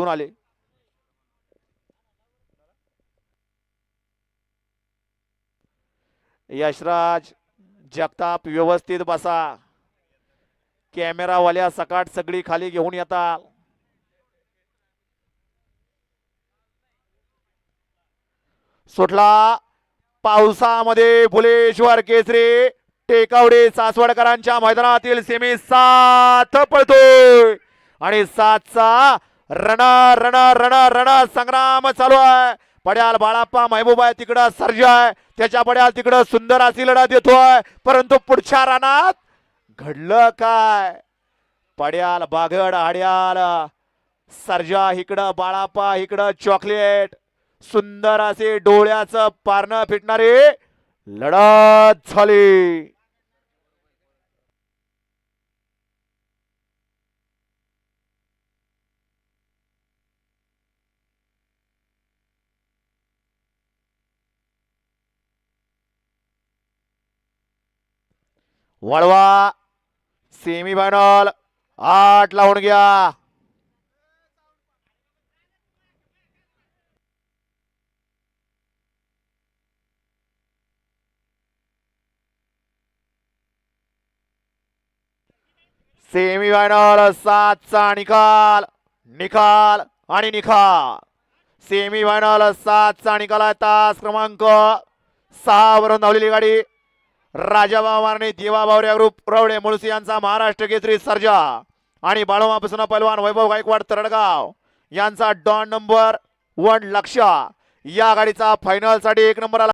पळून आले. यशराज जगताप व्यवस्थित बसा. कॅमेरावाल्या सकाट सगळी खाली घेऊन येतात. सुटला पावसामध्ये भुलेश्वर केसरी टेकवडे सासवडकरांच्या मैदानातील सेमी 7 पळतोय आणि 7चा रणा रणा रणा रणा संग्राम चालू आहे. पड्याल बाळाप्पा महबूब आहे, तिकडं सर्जा आहे, त्याच्या पड्याल तिकडं सुंदर अशी लढत देतोय. परंतु पुढच्या रानात घडलं काय? पड्याल बागड आड्याल सर्जा इकडं बाळाप्पा इकडं चॉकलेट. सुंदर असे डोळ्याचं पारणं फिटणारे लढत झाली. वळवा सेमी फायनल 8 लावून घ्या. सेमी फायनल 7चा निकाल निकाल आणि निकाल. सेमी फायनल 7चा निकाल आहे. तास क्रमांक 6 वरून धावलेली गाडी राजाभाऊ मारणे देवा बावऱ्या ग्रुप रवडे मुळशी यांचा महाराष्ट्र केसरी सर्जा आणि बाळोमापासून पैलवान वैभव गायकवाड तरडगाव यांचा डॉन नंबर 1 लक्ष्य या गाडीचा फायनल साठी 1 नंबर आला.